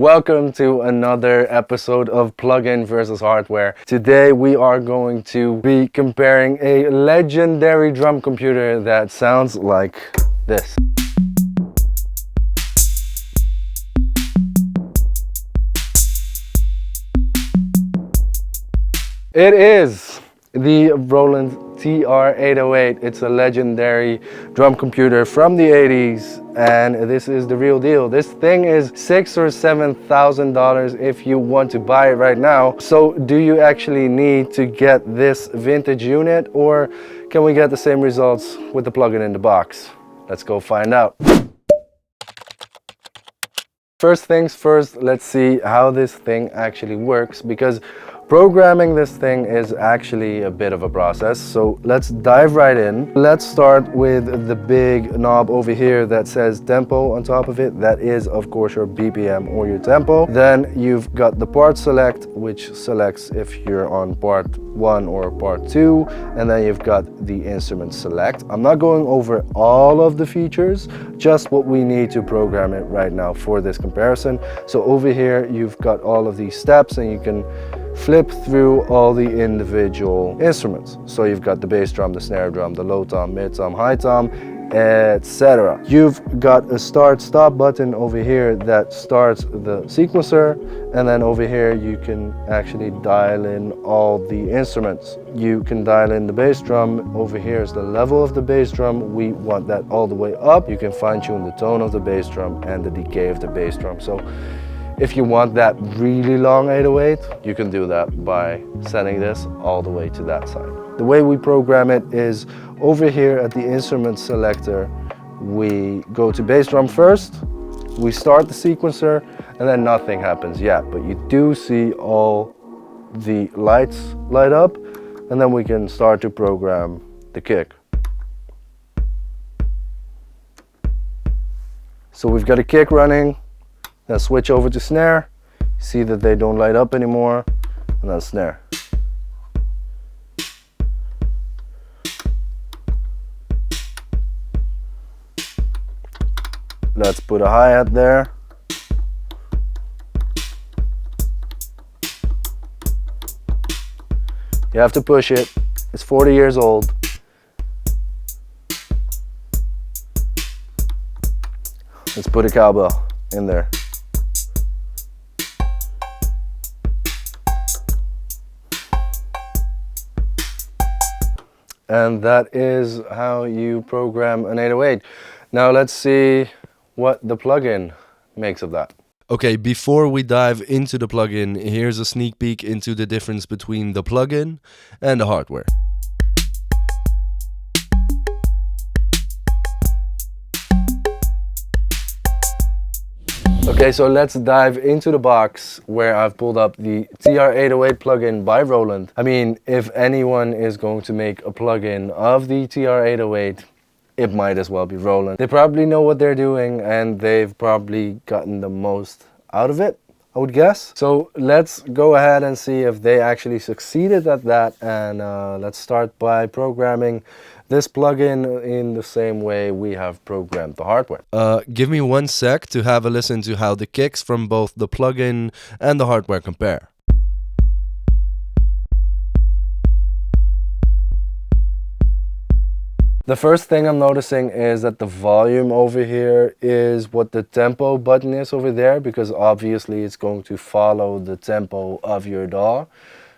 Welcome to another episode of Plugin versus Hardware. Today we are going to be comparing a legendary drum computer that sounds like this. It is the Roland TR-808. It's a legendary drum computer from the 80s, and this is the real deal. This thing is $6,000 or $7,000 if you want to buy it right now. So do you actually need to get this vintage unit, or can we get the same results with the plug-in in the box? Let's go find out. First things first, let's see how this thing actually works, because programming this thing is actually a bit of a process. So let's dive right in. Let's start with the big knob over here that says tempo on top of it. That is, of course, your BPM or your tempo. Then you've got the part select, which selects if you're on part 1 or part 2. And then you've got the instrument select. I'm not going over all of the features, just what we need to program it right now for this comparison. So over here, you've got all of these steps, and you can flip through all the individual instruments. So you've got the bass drum, the snare drum, the low tom, mid tom, high tom, etc. You've got a start stop button over here that starts the sequencer, and then over here you can actually dial in all the instruments. You can dial in the bass drum. Over here is the level of the bass drum. We want that all the way up. You can fine tune the tone of the bass drum and the decay of the bass drum. So if you want that really long 808, you can do that by setting this all the way to that side. The way we program it is over here at the instrument selector, we go to bass drum first, we start the sequencer, and then nothing happens yet, but you do see all the lights light up, and then we can start to program the kick. So we've got a kick running. Then switch over to snare, see that they don't light up anymore, and then snare. Let's put a hi-hat there. You have to push it. It's 40 years old. Let's put a cowbell in there. And that is how you program an 808. Now let's see what the plugin makes of that. Okay, before we dive into the plugin, here's a sneak peek into the difference between the plugin and the hardware. Okay, so let's dive into the box where I've pulled up the TR-808 plugin by Roland. I mean, if anyone is going to make a plugin of the TR-808, it might as well be Roland. They probably know what they're doing, and they've probably gotten the most out of it, I would guess. So let's go ahead and see if they actually succeeded at that, and let's start by programming this plugin in the same way we have programmed the hardware. Give me 1 sec to have a listen to how the kicks from both the plugin and the hardware compare. The first thing I'm noticing is that the volume over here is what the tempo button is over there, because obviously it's going to follow the tempo of your DAW.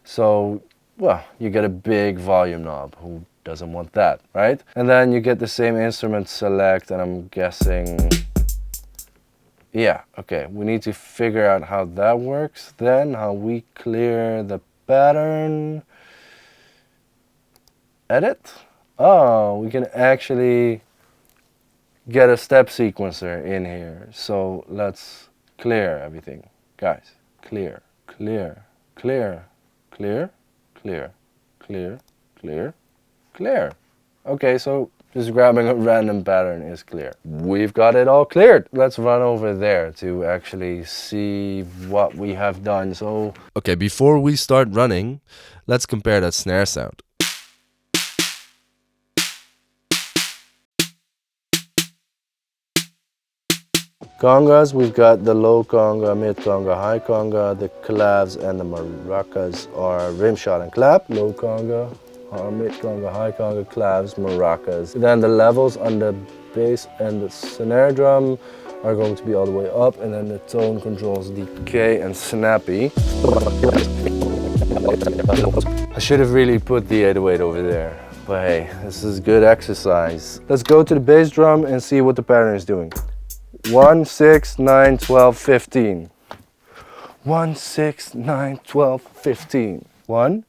So, well, you get a big volume knob. Who doesn't want that, right? And then you get the same instrument select, and I'm guessing, yeah, okay, we need to figure out how that works then, how we clear the pattern. Edit? Oh, we can actually get a step sequencer in here. So let's clear everything. Guys, clear, clear, clear, clear, clear, clear, clear, clear. Okay, so just grabbing a random pattern is clear. We've got it all cleared. Let's run over there to actually see what we have done. So, okay, before we start running, let's compare that snare sound. Congas, we've got the low conga, mid conga, high conga. The clavs and the maracas are rim shot and clap. Low conga, mid conga, high conga, clavs, maracas. Then the levels on the bass and the snare drum are going to be all the way up, and then the tone controls decay and snappy. I should have really put the 808 over there, but hey, this is good exercise. Let's go to the bass drum and see what the pattern is doing. 1, 6, 9, 12, 15. 1, 6, 9, 12, 15. 1,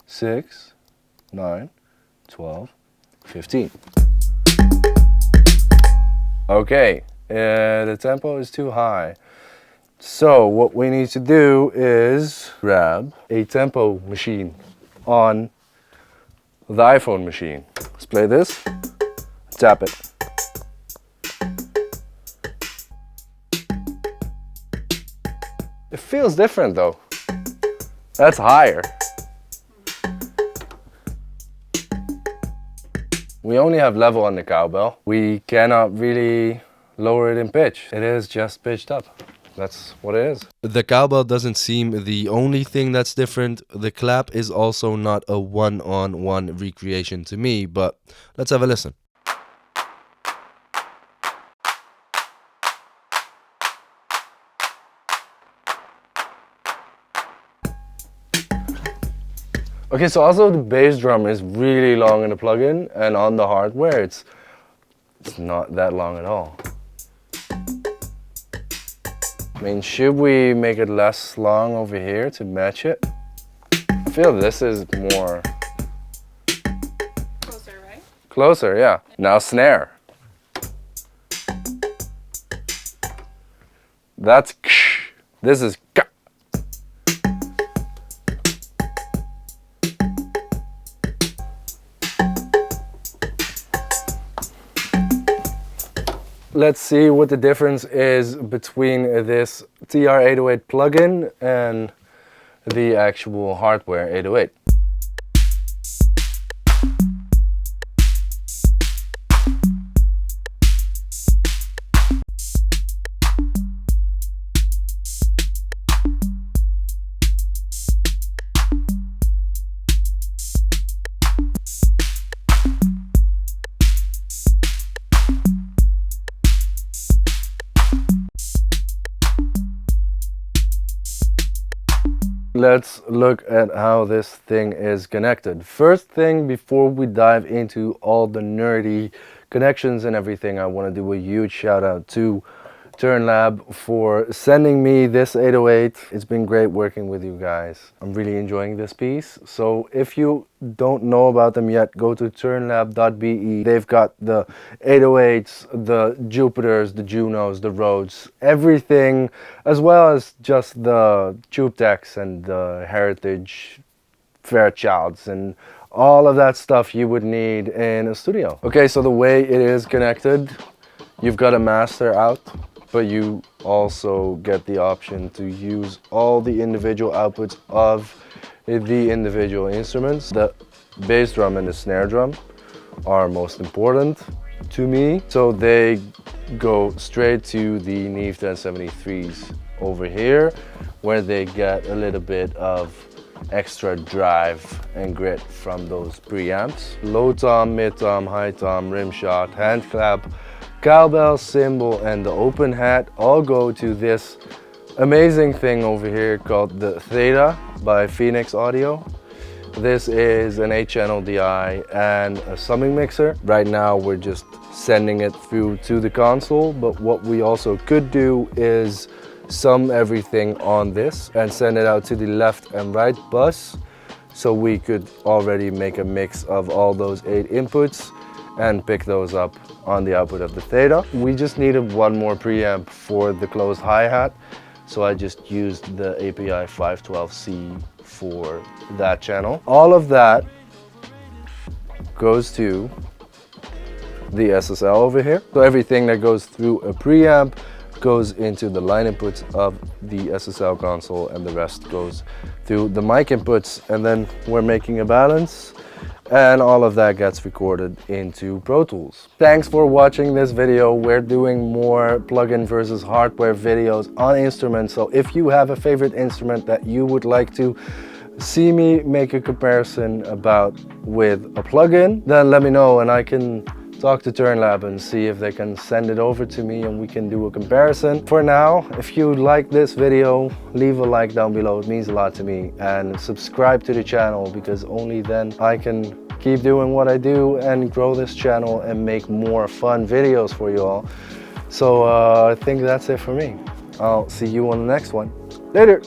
6, 9, 12, 15. Okay, the tempo is too high. So what we need to do is grab a tempo machine on the iPhone machine. Let's play this, tap it. It feels different though. That's higher. We only have level on the cowbell. We cannot really lower it in pitch. It is just pitched up. That's what it is. The cowbell doesn't seem the only thing that's different. The clap is also not a one-on-one recreation to me, but let's have a listen. Okay, so also the bass drum is really long in the plugin, and on the hardware it's not that long at all. I mean, should we make it less long over here to match it? I feel this is more closer, right? Closer, yeah. Now snare. That's ksh. This is ka. Let's see what the difference is between this TR-808 plugin and the actual hardware 808. Let's look at how this thing is connected. First thing, before we dive into all the nerdy connections and everything, I want to do a huge shout out to TurnLab for sending me this 808. It's been great working with you guys. I'm really enjoying this piece. So if you don't know about them yet, go to turnlab.be. They've got the 808s, the Jupiters, the Junos, the Rhodes, everything, as well as just the Tube Techs and the Heritage Fairchilds and all of that stuff you would need in a studio. Okay, so the way it is connected, you've got a master out, but you also get the option to use all the individual outputs of the individual instruments. The bass drum and the snare drum are most important to me, so they go straight to the Neve 1073s over here, where they get a little bit of extra drive and grit from those preamps. Low tom, mid tom, high tom, rim shot, hand clap, cowbell, cymbal, and the open hat all go to this amazing thing over here called the Theta by Phoenix Audio. This is an 8-channel DI and a summing mixer. Right now we're just sending it through to the console, but what we also could do is sum everything on this and send it out to the left and right bus, so we could already make a mix of all those 8 inputs and pick those up on the output of the Theta. We just needed one more preamp for the closed hi-hat, so I just used the API 512C for that channel. All of that goes to the SSL over here. So everything that goes through a preamp goes into the line inputs of the SSL console, and the rest goes through the mic inputs. And then we're making a balance. and all of that gets recorded into Pro Tools. Thanks for watching this video. We're doing more plugin versus hardware videos on instruments, so if you have a favorite instrument that you would like to see me make a comparison about with a plugin, then let me know and I can talk to TurnLab and see if they can send it over to me and we can do a comparison. For now, if you like this video, leave a like down below, it means a lot to me, and subscribe to the channel because only then I can keep doing what I do and grow this channel and make more fun videos for you all. So I think that's it for me. I'll see you on the next one. Later!